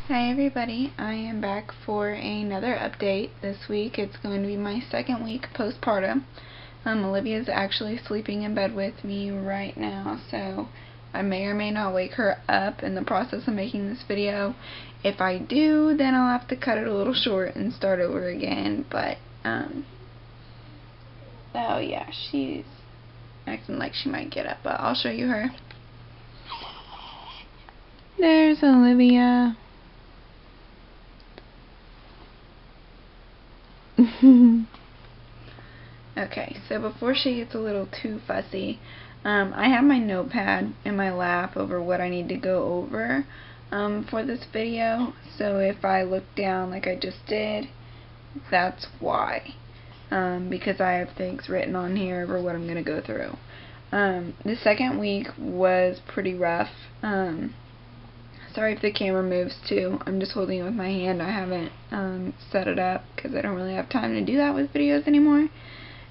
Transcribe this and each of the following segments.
Hi everybody, I am back for another update. This week it's going to be my second week postpartum. Olivia's actually sleeping in bed with me right now, so I may or may not wake her up in the process of making this video. If I do, then I'll have to cut it a little short and start over again, but oh yeah, she's acting like she might get up, but I'll show you her. There's Olivia. Okay, so before she gets a little too fussy, I have my notepad in my lap over what I need to go over for this video. So if I look down like I just did, that's why. Because I have things written on here over what I'm going to go through. The second week was pretty rough. Sorry if the camera moves too. I'm just holding it with my hand. I haven't set it up because I don't really have time to do that with videos anymore.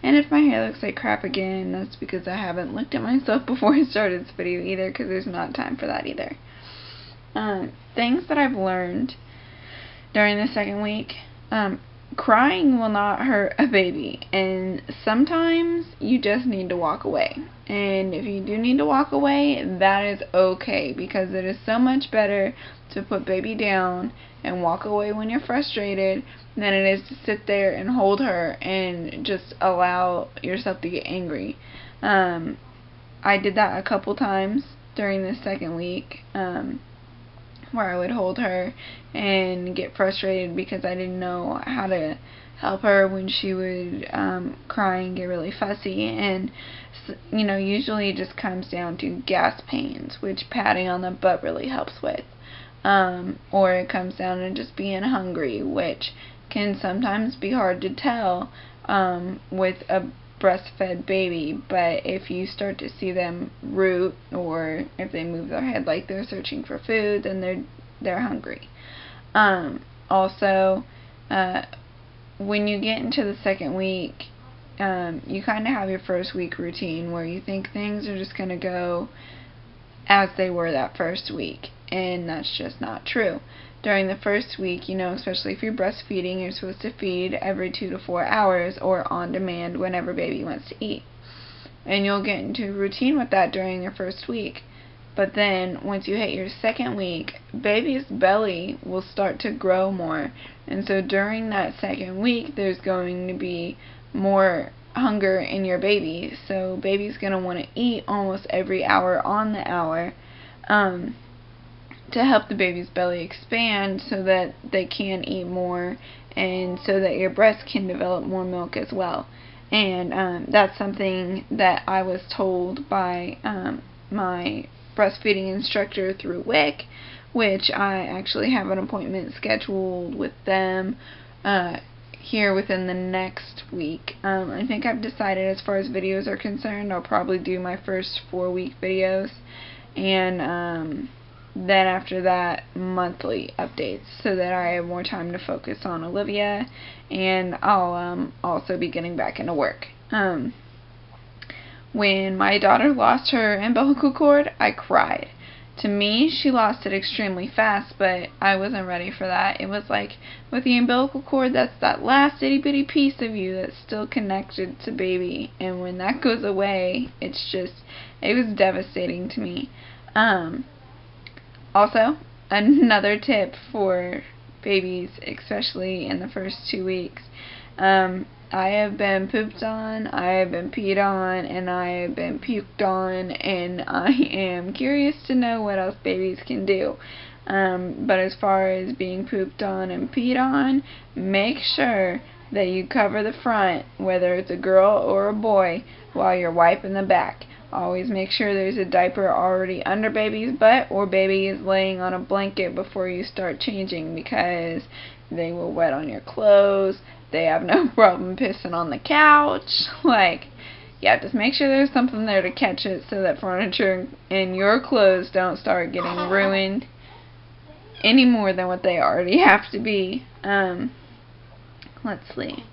And if my hair looks like crap again, that's because I haven't looked at myself before I started this video either, because there's not time for that either. Things that I've learned during the second week. Crying will not hurt a baby, and sometimes you just need to walk away. And if you do need to walk away, that is okay, because it is so much better to put baby down and walk away when you're frustrated than it is to sit there and hold her and just allow yourself to get angry. I did that a couple times during the second week, where I would hold her and get frustrated because I didn't know how to help her when she would cry and get really fussy. And you know, usually it just comes down to gas pains, which patting on the butt really helps with. Or it comes down to just being hungry, which can sometimes be hard to tell with a breastfed baby, but if you start to see them root, or if they move their head like they're searching for food, then they're hungry. Also, when you get into the second week, you kind of have your first week routine where you think things are just going to go as they were that first week, and that's just not true. During the first week, you know, especially if you're breastfeeding, you're supposed to feed every 2 to 4 hours or on demand whenever baby wants to eat. And you'll get into a routine with that during your first week. But then, once you hit your second week, baby's belly will start to grow more. And so during that second week, there's going to be more hunger in your baby. So baby's going to want to eat almost every hour on the hour. To help the baby's belly expand so that they can eat more, and so that your breast can develop more milk as well. And that's something that I was told by my breastfeeding instructor through WIC, which I actually have an appointment scheduled with them here within the next week. I think I've decided, as far as videos are concerned, I'll probably do my first 4-week videos, and then after that, monthly updates, so that I have more time to focus on Olivia, and I'll also be getting back into work. When my daughter lost her umbilical cord, I cried. To me, she lost it extremely fast, but I wasn't ready for that. It was like, with the umbilical cord, that's that last itty bitty piece of you that's still connected to baby, and when that goes away, it was devastating to me. Also, another tip for babies, especially in the first 2 weeks, I have been pooped on, I have been peed on, and I have been puked on, and I am curious to know what else babies can do. But as far as being pooped on and peed on, make sure that you cover the front, whether it's a girl or a boy, while you're wiping the back. Always make sure there's a diaper already under baby's butt, or baby is laying on a blanket before you start changing, because they will wet on your clothes. They have no problem pissing on the couch. Like, yeah, just make sure there's something there to catch it, so that furniture and your clothes don't start getting ruined any more than what they already have to be. Let's see.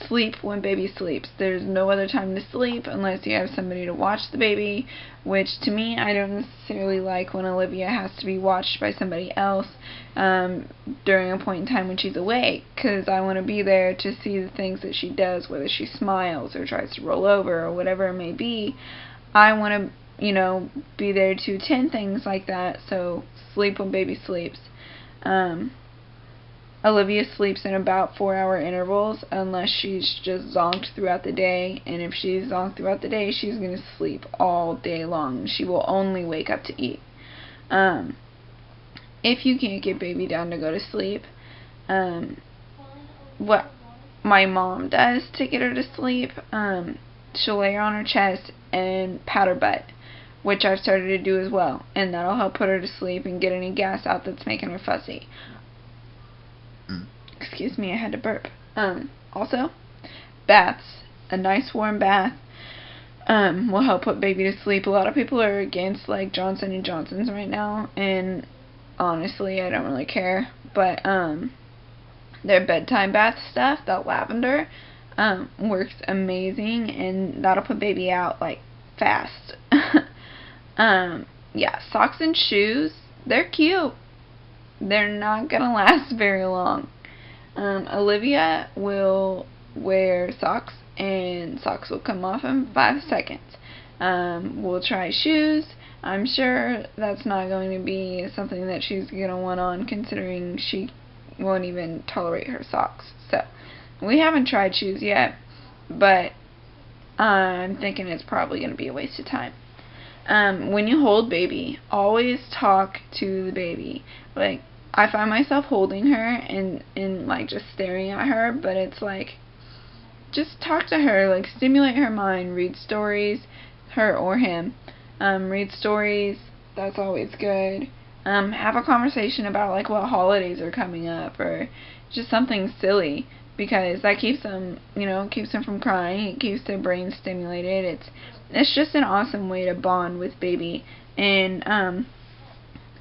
Sleep when baby sleeps. There's no other time to sleep unless you have somebody to watch the baby, which to me, I don't necessarily like when Olivia has to be watched by somebody else during a point in time when she's awake, because I want to be there to see the things that she does, whether she smiles or tries to roll over or whatever it may be. I want to, be there to attend things like that, so sleep when baby sleeps. Olivia sleeps in about 4-hour intervals unless she's just zonked throughout the day, and if she's zonked throughout the day, she's going to sleep all day long. She will only wake up to eat. If you can't get baby down to go to sleep, what my mom does to get her to sleep, she'll lay her on her chest and pat her butt, which I've started to do as well, and that'll help put her to sleep and get any gas out that's making her fussy. Excuse me, I had to burp. Also, baths. A nice warm bath will help put baby to sleep. A lot of people are against like Johnson & Johnson's right now, and honestly, I don't really care. But their bedtime bath stuff, that lavender, works amazing, and that'll put baby out like fast. Yeah, socks and shoes, they're cute. They're not gonna last very long. Olivia will wear socks, and socks will come off in 5 seconds. We'll try shoes. I'm sure that's not going to be something that she's going to want on, considering she won't even tolerate her socks. So, we haven't tried shoes yet, but I'm thinking it's probably going to be a waste of time. When you hold baby, always talk to the baby. Like, I find myself holding her and like just staring at her, but it's like, just talk to her, like stimulate her mind, read stories, her or him, read stories, that's always good. Have a conversation about like what holidays are coming up, or just something silly, because that keeps them, keeps them from crying, it keeps their brain stimulated. It's just an awesome way to bond with baby. And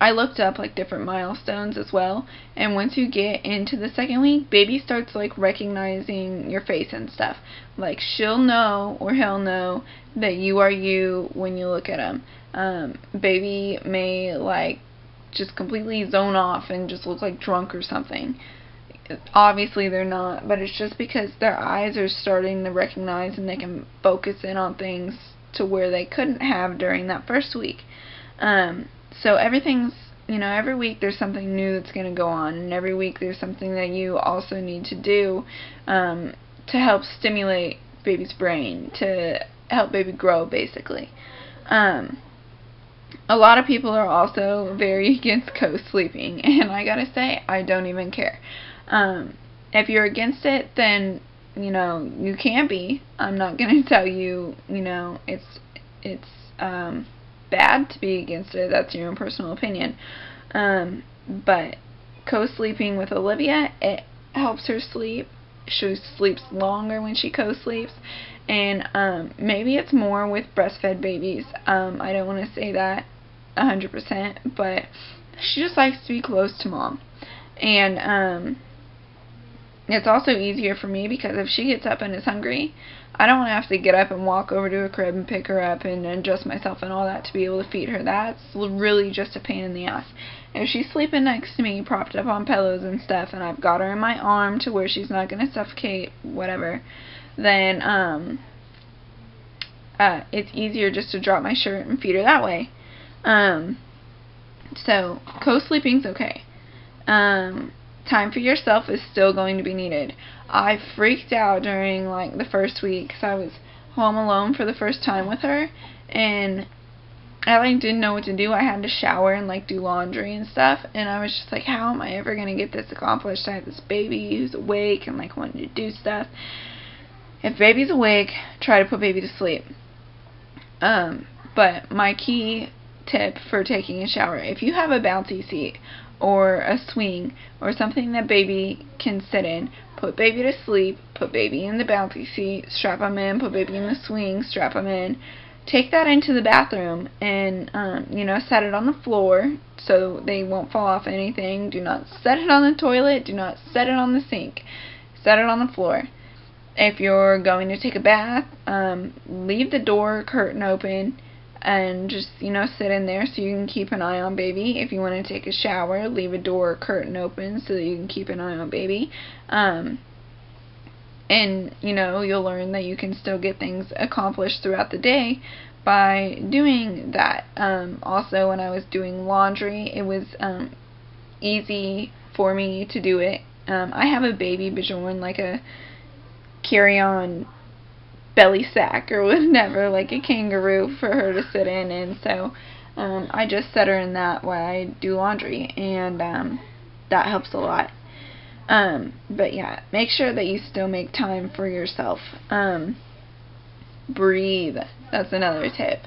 I looked up like different milestones as well, and once you get into the 2nd week, baby starts like recognizing your face and stuff. Like she'll know or he'll know that you are you when you look at him. Baby may like just completely zone off and just look like drunk or something. Obviously they're not, but it's just because their eyes are starting to recognize, and they can focus in on things to where they couldn't have during that 1st week. So everything's, every week there's something new that's going to go on, and every week there's something that you also need to do to help stimulate baby's brain, to help baby grow, basically. A lot of people are also very against co-sleeping, and I gotta say, I don't even care. If you're against it, then, you can be. I'm not going to tell you, it's bad to be against it. That's your own personal opinion. But co-sleeping with Olivia, it helps her sleep. She sleeps longer when she co-sleeps, and maybe it's more with breastfed babies. I don't want to say that 100%, but she just likes to be close to mom. And it's also easier for me, because if she gets up and is hungry, I don't want to have to get up and walk over to her crib and pick her up and adjust myself and all that to be able to feed her. That's really just a pain in the ass. If she's sleeping next to me, propped up on pillows and stuff, and I've got her in my arm to where she's not going to suffocate, whatever, then it's easier just to drop my shirt and feed her that way. So co-sleeping's okay. Time for yourself is still going to be needed. I freaked out during like the 1st week, because I was home alone for the first time with her, and I like didn't know what to do. I had to shower and like do laundry and stuff, and I was just like, how am I ever going to get this accomplished? I have this baby who's awake and like wanting to do stuff. If baby's awake, try to put baby to sleep. But my key tip for taking a shower, if you have a bouncy seat or a swing or something that baby can sit in, put baby to sleep, put baby in the bouncy seat, strap them in, put baby in the swing, strap them in, take that into the bathroom and set it on the floor so they won't fall off anything. Do not set it on the toilet, do not set it on the sink, set it on the floor. If you're going to take a bath, leave the door curtain open and just, sit in there so you can keep an eye on baby. If you want to take a shower, leave a door curtain open so that you can keep an eye on baby. And, you'll learn that you can still get things accomplished throughout the day by doing that. Also, when I was doing laundry, it was easy for me to do it. I have a baby Bajoran, like a carry-on belly sack or whatever, like a kangaroo for her to sit in, and so I just set her in that while I do laundry, and that helps a lot. But yeah, make sure that you still make time for yourself. Breathe. That's another tip.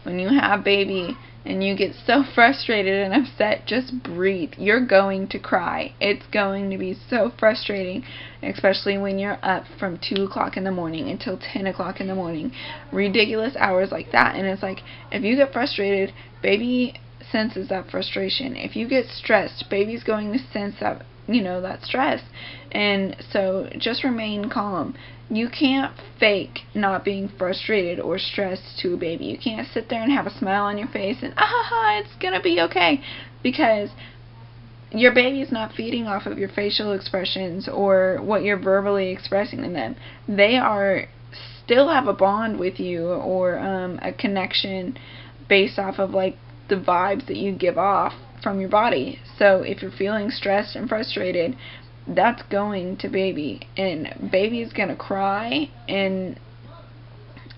When you have baby and you get so frustrated and upset, just breathe. You're going to cry. It's going to be so frustrating, especially when you're up from 2 o'clock in the morning until 10 o'clock in the morning. Ridiculous hours like that. And it's like, if you get frustrated, baby senses that frustration. If you get stressed, baby's going to sense that, that stress. And so just remain calm. You can't fake not being frustrated or stressed to a baby. You can't sit there and have a smile on your face and, it's gonna be okay, because your baby's not feeding off of your facial expressions or what you're verbally expressing to them. They are still have a bond with you, or a connection based off of like the vibes that you give off from your body. So if you're feeling stressed and frustrated, that's going to baby, and baby's gonna cry and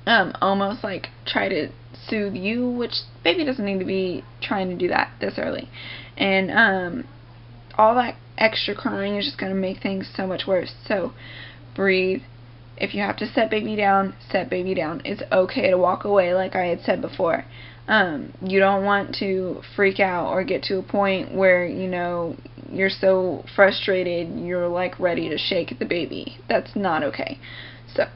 almost like try to soothe you, which baby doesn't need to be trying to do that this early. And all that extra crying is just gonna make things so much worse. So breathe. If you have to set baby down, set baby down. It's okay to walk away, like I had said before. You don't want to freak out or get to a point where, you're so frustrated you're like ready to shake the baby. That's not okay. So,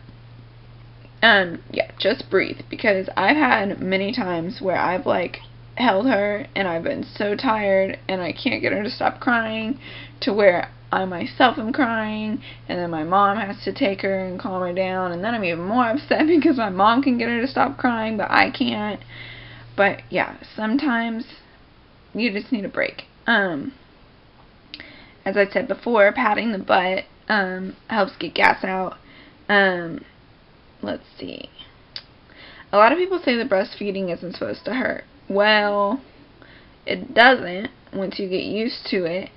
yeah, just breathe, because I've had many times where I've like held her and I've been so tired and I can't get her to stop crying, to where I myself am crying, and then my mom has to take her and calm her down, and then I'm even more upset because my mom can get her to stop crying but I can't. But yeah, sometimes you just need a break. As I said before, patting the butt helps get gas out. Let's see. A lot of people say that breastfeeding isn't supposed to hurt. Well, it doesn't once you get used to it.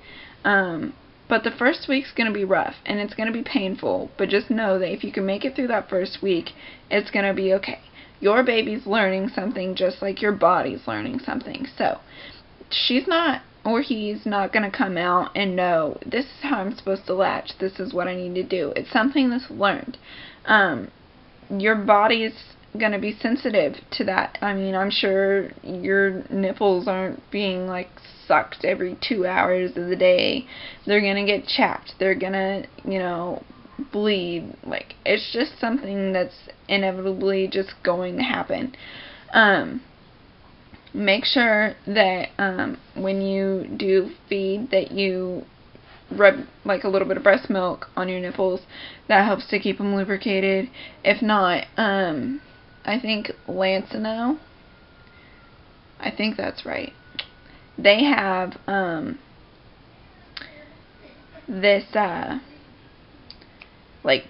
But the first week's going to be rough, and it's going to be painful. But just know that if you can make it through that first week, it's going to be okay. Your baby's learning something just like your body's learning something. So, she's not, or he's not going to come out and know, this is how I'm supposed to latch, this is what I need to do. It's something that's learned. Your body's going to be sensitive to that. I mean, I'm sure your nipples aren't being like sucked every 2 hours of the day. They're going to get chapped. They're going to, bleed. Like, it's just something that's inevitably just going to happen. Make sure that when you do feed, that you rub like a little bit of breast milk on your nipples. That helps to keep them lubricated. If not, I think Lancino, I think that's right, they have this like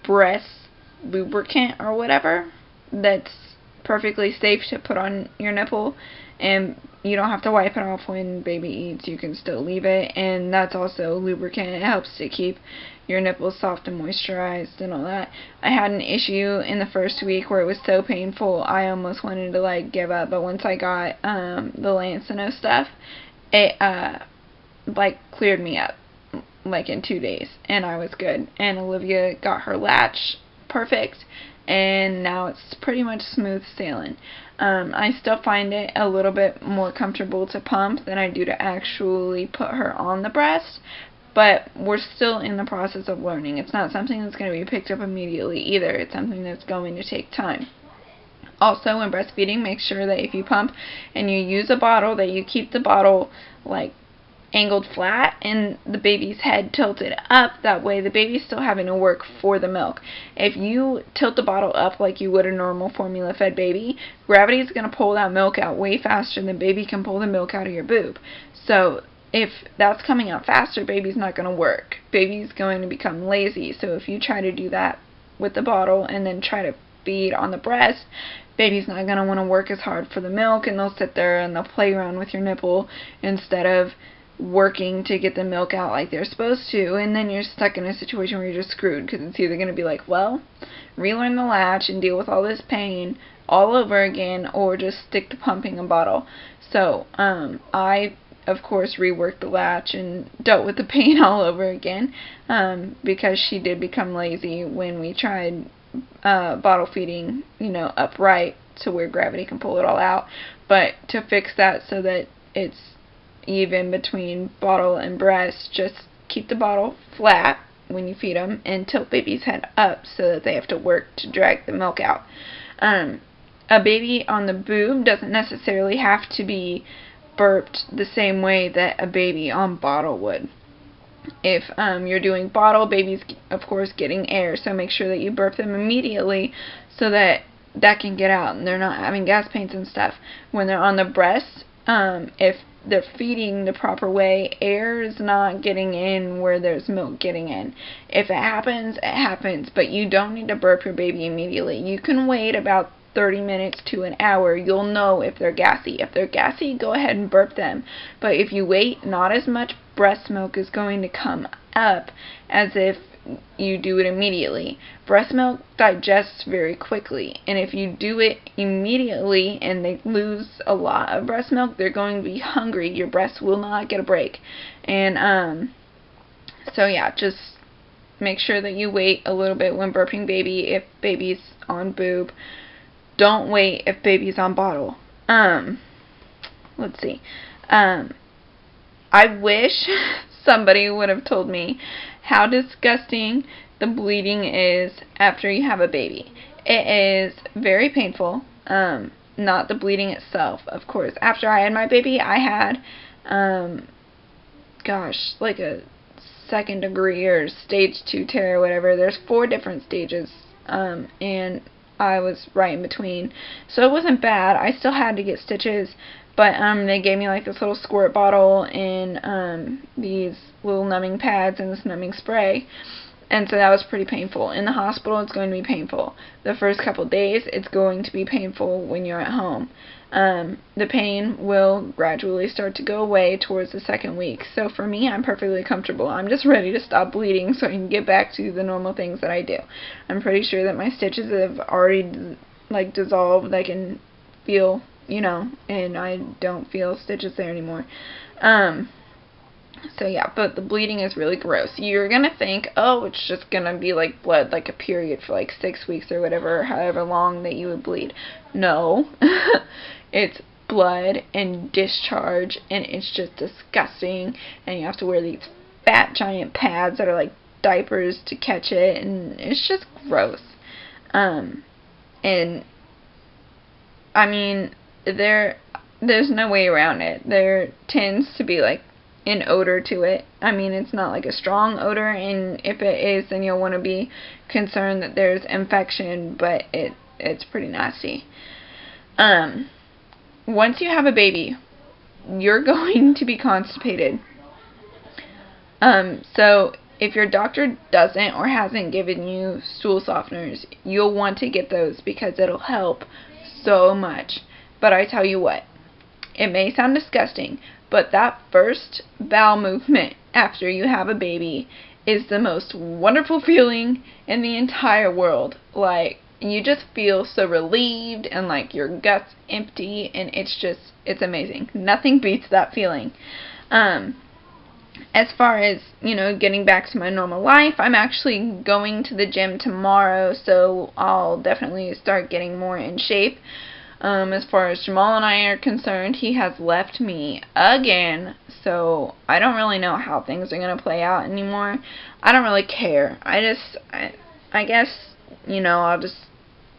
breast lubricant or whatever that's perfectly safe to put on your nipple, and you don't have to wipe it off when baby eats. You can still leave it, and that's also lubricant. It helps to keep your nipples soft and moisturized and all that. I had an issue in the first week where it was so painful I almost wanted to like give up, but once I got the Lancino stuff, it like cleared me up like in 2 days, and I was good. And Olivia got her latch perfect, and now it's pretty much smooth sailing. I still find it a little bit more comfortable to pump than I do to actually put her on the breast, but we're still in the process of learning. It's not something that's going to be picked up immediately either. It's something that's going to take time. Also, when breastfeeding, make sure that if you pump and you use a bottle, that you keep the bottle like angled flat and the baby's head tilted up. That way the baby's still having to work for the milk. If you tilt the bottle up like you would a normal formula fed baby, gravity is going to pull that milk out way faster than baby can pull the milk out of your boob. So if that's coming out faster, baby's not going to work. Baby's going to become lazy. So if you try to do that with the bottle and then try to feed on the breast, baby's not going to want to work as hard for the milk, and they'll sit there and they'll play around with your nipple instead of working to get the milk out like they're supposed to, and then you're stuck in a situation where you're just screwed, because it's either going to be like, well, relearn the latch and deal with all this pain all over again, or just stick to pumping a bottle. So I of course reworked the latch and dealt with the pain all over again, because she did become lazy when we tried bottle feeding, upright to where gravity can pull it all out. But to fix that so that it's even between bottle and breast, just keep the bottle flat when you feed them and tilt baby's head up so that they have to work to drag the milk out. A baby on the boob doesn't necessarily have to be burped the same way that a baby on bottle would. If you're doing bottle, baby's of course getting air, so make sure that you burp them immediately so that can get out and they're not having gas pains and stuff. When they're on the breast, if they're feeding the proper way, air is not getting in where there's milk getting in. If it happens, it happens, but you don't need to burp your baby immediately. You can wait about 30 minutes to an hour. You'll know if they're gassy. If they're gassy, go ahead and burp them. But if you wait, not as much breast milk is going to come up as if you do it immediately. Breast milk digests very quickly, and if you do it immediately and they lose a lot of breast milk, they're going to be hungry. Your breast will not get a break. And so yeah, just make sure that you wait a little bit when burping baby if baby's on boob. Don't wait if baby's on bottle. Let's see. I wish somebody would have told me how disgusting the bleeding is after you have a baby. It is very painful. Not the bleeding itself, of course. After I had my baby, I had, like a 2nd degree or stage 2 tear or whatever. There's 4 different stages, and I was right in between. So it wasn't bad. I still had to get stitches, but they gave me like this little squirt bottle and these little numbing pads and this numbing spray, and so that was pretty painful. In the hospital, it's going to be painful. The first couple days, it's going to be painful when you're at home. The pain will gradually start to go away towards the 2nd week. So for me, I'm perfectly comfortable. I'm just ready to stop bleeding so I can get back to the normal things that I do. I'm pretty sure that my stitches have already dissolved. I can feel, and I don't feel stitches there anymore. So yeah, but the bleeding is really gross. You're gonna think, oh, it's just gonna be like blood, like a period for like 6 weeks or whatever, however long that you would bleed. No. It's blood and discharge, and it's just disgusting, and you have to wear these fat giant pads that are like diapers to catch it, and it's just gross. And I mean, there's no way around it. There tends to be like an odor to it. I mean, it's not like a strong odor, and if it is, then you'll want to be concerned that there's infection, but it's pretty nasty. Once you have a baby, you're going to be constipated. So if your doctor doesn't or hasn't given you stool softeners, you'll want to get those because it'll help so much. But I tell you what, it may sound disgusting, but that first bowel movement after you have a baby is the most wonderful feeling in the entire world. Like, you just feel so relieved and like your gut's empty, and it's amazing. Nothing beats that feeling. As far as, getting back to my normal life, I'm actually going to the gym tomorrow, so I'll definitely start getting more in shape. As far as Jamal and I are concerned, he has left me again, so I don't really know how things are going to play out anymore. I don't really care. I guess, I'll just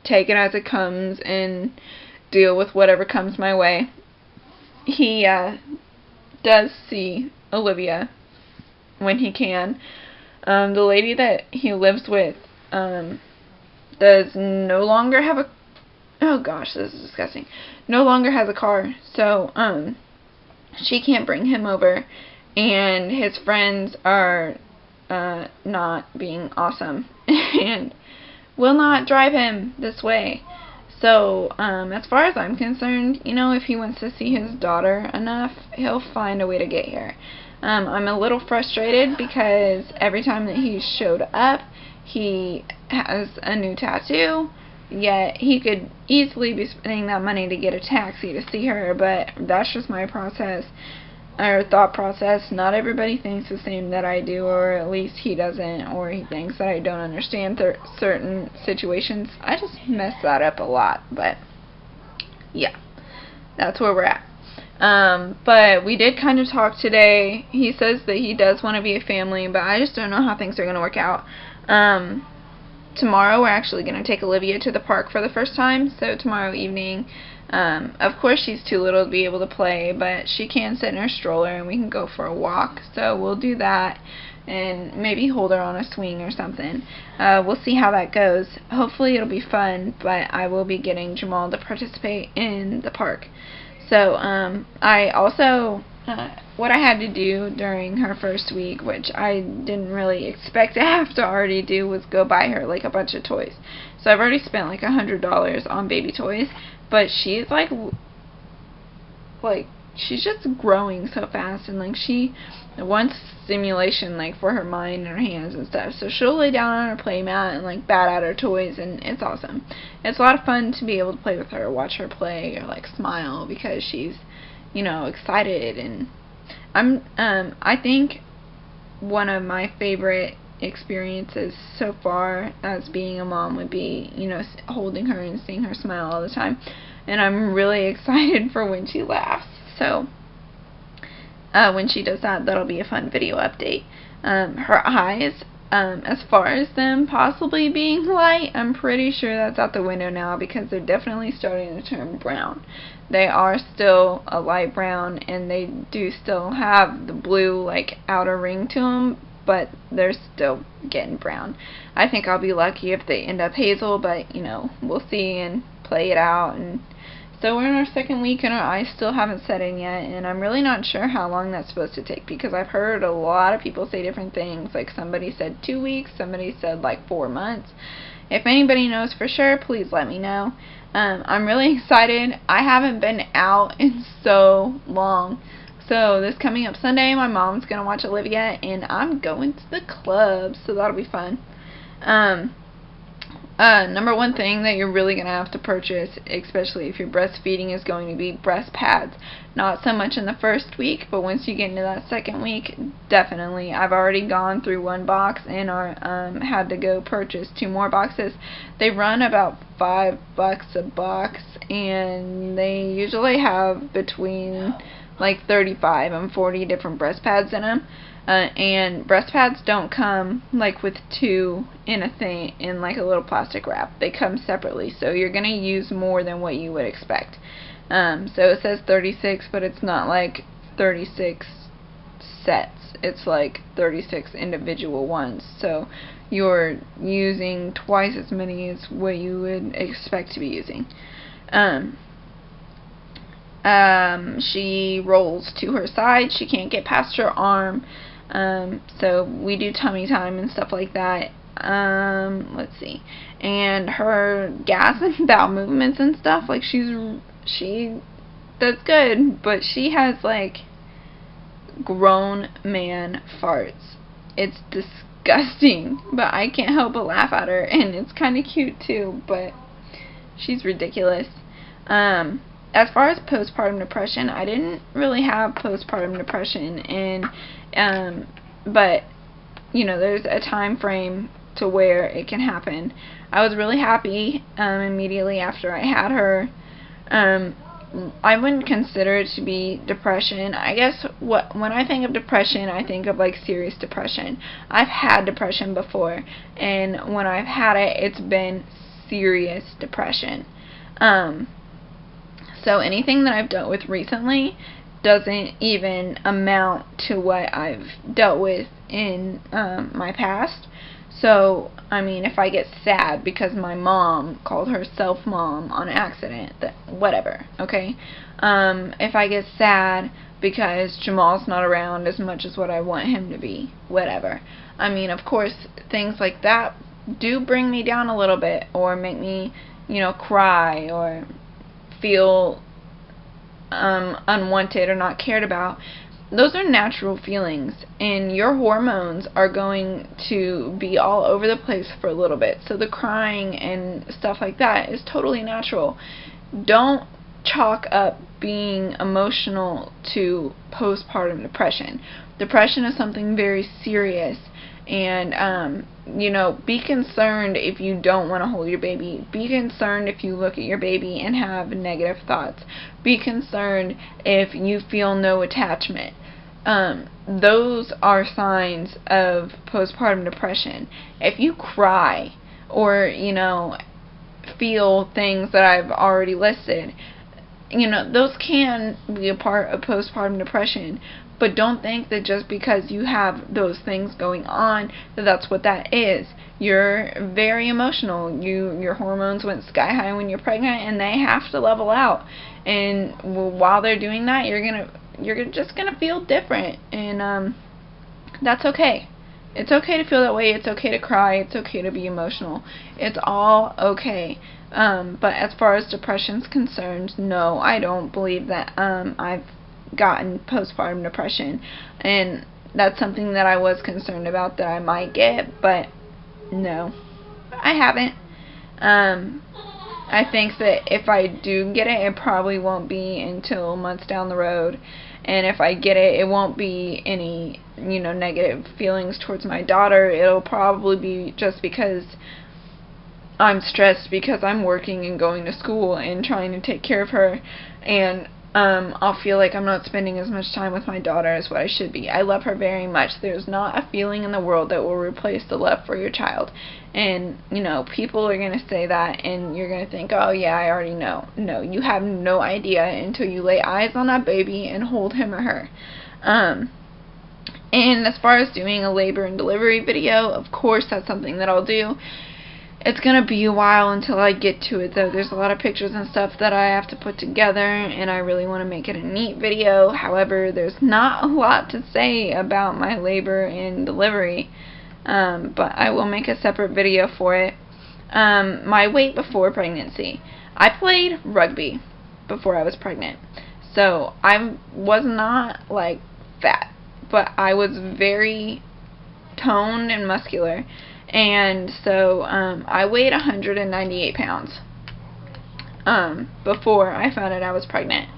take it as it comes and deal with whatever comes my way. He does see Olivia when he can. The lady that he lives with does no longer have a, oh gosh, this is disgusting, no longer has a car, so she can't bring him over, and his friends are not being awesome and will not drive him this way. So, as far as I'm concerned, you know, if he wants to see his daughter enough, he'll find a way to get here. I'm a little frustrated because every time that he showed up, he has a new tattoo, yet he could easily be spending that money to get a taxi to see her, but that's just my process, or thought process. Not everybody thinks the same that I do, or at least he doesn't, or he thinks that I don't understand certain situations. I just mess that up a lot, but yeah, that's where we're at. But we did kind of talk today. He says that he does want to be a family, but I just don't know how things are going to work out. Tomorrow we're actually going to take Olivia to the park for the first time, so tomorrow evening. Of course she's too little to be able to play, but she can sit in her stroller and we can go for a walk, so we'll do that and maybe hold her on a swing or something. We'll see how that goes. Hopefully it'll be fun, but I will be getting Jamal to participate in the park. So I also, what I had to do during her first week, which I didn't really expect to have to already do, was go buy her like a bunch of toys. So I've already spent like $100 on baby toys, but she's like she's just growing so fast, and like she wants stimulation like for her mind and her hands and stuff, so she'll lay down on her play mat and like bat at her toys, and it's awesome. It's a lot of fun to be able to play with her, watch her play, or like smile because she's, you know, excited. And I think one of my favorite experiences so far as being a mom would be, you know, holding her and seeing her smile all the time, and I'm really excited for when she laughs. So when she does that, that'll be a fun video update. Her eyes, as far as them possibly being light, I'm pretty sure that's out the window now because they're definitely starting to turn brown. They are still a light brown, and they do still have the blue like outer ring to them, but they're still getting brown. I think I'll be lucky if they end up hazel, but you know, we'll see and play it out. And so we're in our second week and our eyes still haven't set in yet, and I'm really not sure how long that's supposed to take because I've heard a lot of people say different things. Like somebody said 2 weeks, somebody said like 4 months. If anybody knows for sure, please let me know. I'm really excited. I haven't been out in so long. So this coming up Sunday, my mom's going to watch Olivia, and I'm going to the club, so that'll be fun. Number one thing that you're really going to have to purchase, especially if you're breastfeeding, is going to be breast pads. Not so much in the first week, but once you get into that second week, definitely. I've already gone through one box and had to go purchase 2 more boxes. They run about $5 a box, and they usually have between like 35 and 40 different breast pads in them. And breast pads don't come like with 2 in a thing in like a little plastic wrap. They come separately, so you're gonna use more than what you would expect. So it says 36, but it's not like 36 sets. It's like 36 individual ones. So you're using twice as many as what you would expect to be using. She rolls to her side. She can't get past her arm. So we do tummy time and stuff like that. Let's see. And her gas and bowel movements and stuff, like that's good, but she has like grown man farts. It's disgusting, but I can't help but laugh at her, and it's kind of cute too, but she's ridiculous. As far as postpartum depression, I didn't really have postpartum depression, and but you know, there's a time frame to where it can happen. I was really happy immediately after I had her. I wouldn't consider it to be depression. I guess when I think of depression, I think of like serious depression. I've had depression before, and when I've had it, it's been serious depression. So anything that I've dealt with recently doesn't even amount to what I've dealt with in my past. So, I mean, if I get sad because my mom called herself mom on accident, whatever, okay? If I get sad because Jamal's not around as much as what I want him to be, whatever. I mean, of course, things like that do bring me down a little bit, or make me, cry, or feel unwanted or not cared about. Those are natural feelings, and your hormones are going to be all over the place for a little bit. So the crying and stuff like that is totally natural. Don't chalk up being emotional to postpartum depression. Depression is something very serious, and be concerned if you don't want to hold your baby. Be concerned if you look at your baby and have negative thoughts. Be concerned if you feel no attachment. Those are signs of postpartum depression. If you cry, or feel things that I've already listed, those can be a part of postpartum depression. But don't think that just because you have those things going on that that's what that is. You're very emotional. Your hormones went sky high when you're pregnant, and they have to level out. And while they're doing that, you're just gonna feel different, and that's okay. It's okay to feel that way. It's okay to cry. It's okay to be emotional. It's all okay. But as far as depression's concerned, no, I don't believe that I've gotten postpartum depression, and that's something that I was concerned about that I might get, but no, I haven't. I think that if I do get it, it probably won't be until months down the road, and if I get it, it won't be any negative feelings towards my daughter. It'll probably be just because I'm stressed because I'm working and going to school and trying to take care of her, and I'll feel like I'm not spending as much time with my daughter as what I should be. I love her very much. There's not a feeling in the world that will replace the love for your child. And, people are going to say that, and you're going to think, oh yeah, I already know. No, you have no idea until you lay eyes on that baby and hold him or her. And as far as doing a labor and delivery video, of course that's something that I'll do. It's going to be a while until I get to it, though. There's a lot of pictures and stuff that I have to put together, and I really want to make it a neat video. However, there's not a lot to say about my labor and delivery, but I will make a separate video for it. My weight before pregnancy. I played rugby before I was pregnant, so I was not, fat, but I was very toned and muscular. And so I weighed 198 pounds before I found out I was pregnant.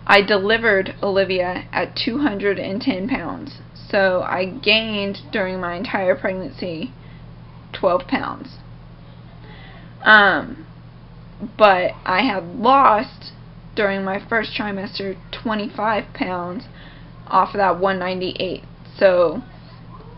I delivered Olivia at 210 pounds. So I gained during my entire pregnancy 12 pounds. But I had lost during my first trimester 25 pounds off of that 198. So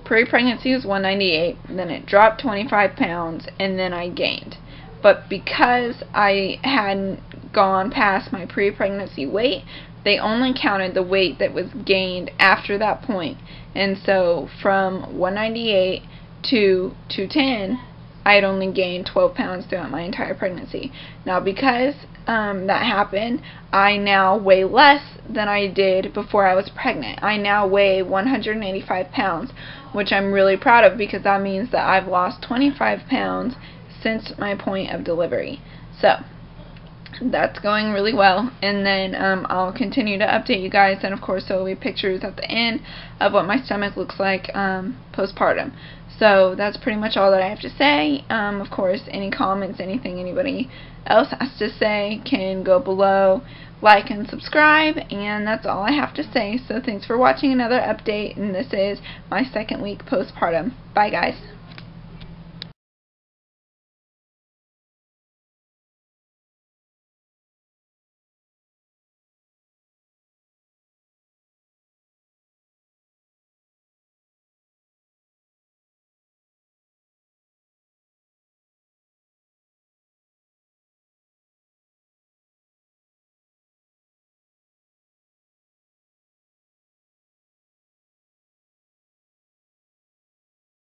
pre-pregnancy was 198, then it dropped 25 pounds, and then I gained. But because I hadn't gone past my pre-pregnancy weight, they only counted the weight that was gained after that point. And so from 198 to 210, I had only gained 12 pounds throughout my entire pregnancy. Now, because that happened, I now weigh less than I did before I was pregnant. I now weigh 185 pounds, which I'm really proud of, because that means that I've lost 25 pounds since my point of delivery. So that's going really well, and then I'll continue to update you guys, and of course there will be pictures at the end of what my stomach looks like postpartum. So that's pretty much all that I have to say. Of course, any comments, anything anybody else has to say can go below, like and subscribe, and that's all I have to say. So thanks for watching another update, and this is my second week postpartum. Bye guys.